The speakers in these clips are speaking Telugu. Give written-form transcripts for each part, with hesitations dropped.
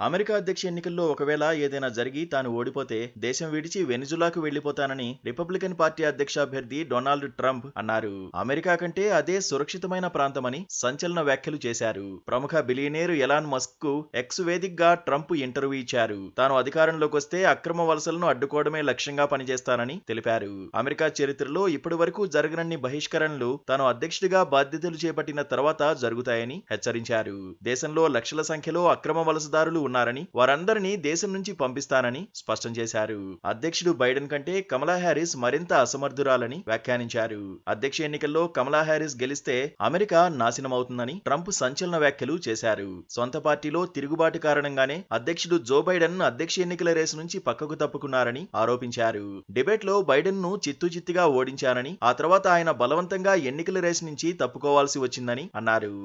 అమెరికా అధ్యక్ష ఎన్నికల్లో ఒకవేళ ఏదైనా జరిగి తాను ఓడిపోతే దేశం విడిచి వెనిజులాకు వెళ్లిపోతానని రిపబ్లికన్ పార్టీ అధ్యక్ష అభ్యర్థి డొనాల్డ్ ట్రంప్ అన్నారు. అమెరికా కంటే అదే సురక్షితమైన ప్రాంతమని సంచలన వ్యాఖ్యలు చేశారు. ప్రముఖ బిలియనేరు ఎలాన్ మస్క్ కు ఎక్స్ వేదికగా ట్రంప్ ఇంటర్వ్యూ ఇచ్చారు. తాను అధికారంలోకి వస్తే అక్రమ వలసలను అడ్డుకోవడమే లక్ష్యంగా పనిచేస్తానని తెలిపారు. అమెరికా చరిత్రలో ఇప్పటి వరకు జరగనన్ని బహిష్కరణలు తాను అధ్యక్షుడిగా బాధ్యతలు చేపట్టిన తర్వాత జరుగుతాయని హెచ్చరించారు. దేశంలో లక్షల సంఖ్యలో అక్రమ వలసదారులు ఉన్నారని, వారందరినీ దేశం నుంచి పంపిస్తానని స్పష్టం చేశారు. అధ్యక్షుడు బైడెన్ కంటే కమలా హ్యారిస్ మరింత అసమర్థురాలని వ్యాఖ్యానించారు. అధ్యక్ష ఎన్నికల్లో కమలా హ్యారిస్ గెలిస్తే అమెరికా నాశనమవుతుందని ట్రంప్ సంచలన వ్యాఖ్యలు చేశారు. సొంత పార్టీలో తిరుగుబాటు కారణంగానే అధ్యక్షుడు జో బైడెన్ అధ్యక్ష ఎన్నికల రేసు నుంచి పక్కకు తప్పుకున్నారని ఆరోపించారు. డిబేట్ లో బైడెన్ ను చిత్తుచిత్తుగా ఓడించారని, ఆ తర్వాత ఆయన బలవంతంగా ఎన్నికల రేసు నుంచి తప్పుకోవాల్సి వచ్చిందని అన్నారు.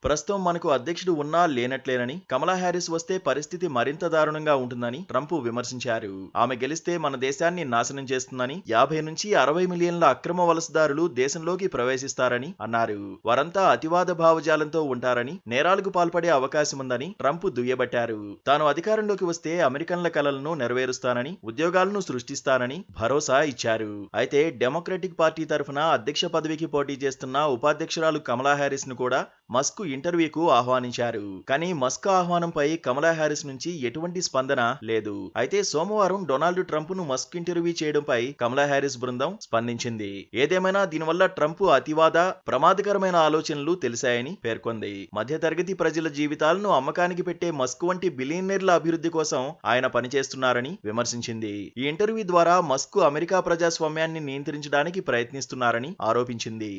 ప్రస్తుతం మనకు అధ్యక్షుడు ఉన్నా లేనట్లేనని, కమలా హ్యారిస్ వస్తే పరిస్థితి మరింత దారుణంగా ఉంటుందని ట్రంప్ విమర్శించారు. ఆమె గెలిస్తే మన దేశాన్ని నాశనం చేస్తుందని, 50 నుంచి 60 మిలియన్ల అక్రమ వలసదారులు దేశంలోకి ప్రవేశిస్తారని అన్నారు. వారంతా అతివాద భావజాలంతో ఉంటారని, నేరాలకు పాల్పడే అవకాశముందని ట్రంప్ దుయ్యబట్టారు. తాను అధికారంలోకి వస్తే అమెరికన్ల కలలను నెరవేరుస్తానని, ఉద్యోగాలను సృష్టిస్తానని భరోసా ఇచ్చారు. అయితే డెమోక్రటిక్ పార్టీ తరఫున అధ్యక్ష పదవికి పోటీ చేస్తున్న ఉపాధ్యక్షురాలు కమలా హ్యారిస్ ను కూడా మస్క్ ఇంటర్వ్యూకు ఆహ్వానించారు. కానీ మస్క్ ఆహ్వానంపై కమలా హ్యారిస్ నుంచి ఎటువంటి స్పందన లేదు. అయితే సోమవారం డొనాల్డ్ ట్రంప్ ను మస్క్ ఇంటర్వ్యూ చేయడంపై కమలా హ్యారిస్ బృందం స్పందించింది. ఏదేమైనా దీనివల్ల ట్రంప్ అతివాద, ప్రమాదకరమైన ఆలోచనలు తెలిసాయని పేర్కొంది. మధ్యతరగతి ప్రజల జీవితాలను అమ్మకానికి పెట్టే మస్క్ వంటి బిలియనీర్ల అభివృద్ధి కోసం ఆయన పనిచేస్తున్నారని విమర్శించింది. ఈ ఇంటర్వ్యూ ద్వారా మస్క్ అమెరికా ప్రజాస్వామ్యాన్ని నియంత్రించడానికి ప్రయత్నిస్తున్నారని ఆరోపించింది.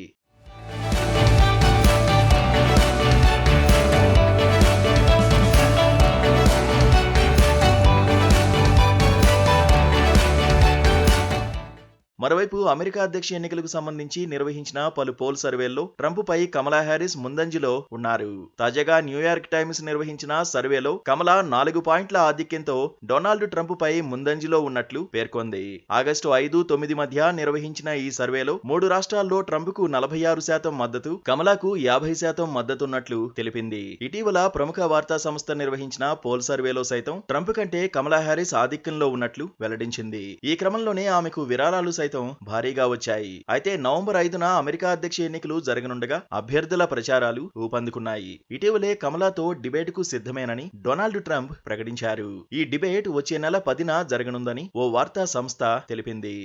మరోవైపు అమెరికా అధ్యక్ష ఎన్నికలకు సంబంధించి నిర్వహించిన పలు పోల్ సర్వేల్లో ట్రంప్ పై కమలా హ్యారిస్ ముందంజలో ఉన్నారు. తాజాగా న్యూయార్క్ టైమ్స్ నిర్వహించిన సర్వేలో కమలా 4 పాయింట్ల ఆధిక్యంతో డొనాల్డ్ ట్రంప్ పై ముందంజలో ఉన్నట్లు పేర్కొంది. ఆగస్టు 5, 9 మధ్య నిర్వహించిన ఈ సర్వేలో 3 రాష్ట్రాల్లో ట్రంప్ కు 46% మద్దతు, కమలాకు 50% మద్దతున్నట్లు తెలిపింది. ఇటీవల ప్రముఖ వార్తా సంస్థ నిర్వహించిన పోల్ సర్వేలో సైతం ట్రంప్ కంటే కమలా హ్యారిస్ ఆధిక్యంలో ఉన్నట్లు వెల్లడించింది. ఈ క్రమంలోనే ఆమెకు విరాళాలు సైతం భారీగా వచ్చాయి. అయితే నవంబర్ 5న అమెరికా అధ్యక్ష ఎన్నికలు జరగనుండగా అభ్యర్థుల ప్రచారాలు ఊపందుకున్నాయి. ఇటీవలే కమలాతో డిబేట్ కు సిద్ధమేనని డొనాల్డ్ ట్రంప్ ప్రకటించారు. ఈ డిబేట్ వచ్చే నెల 10న జరగనుందని ఓ వార్తా సంస్థ తెలిపింది.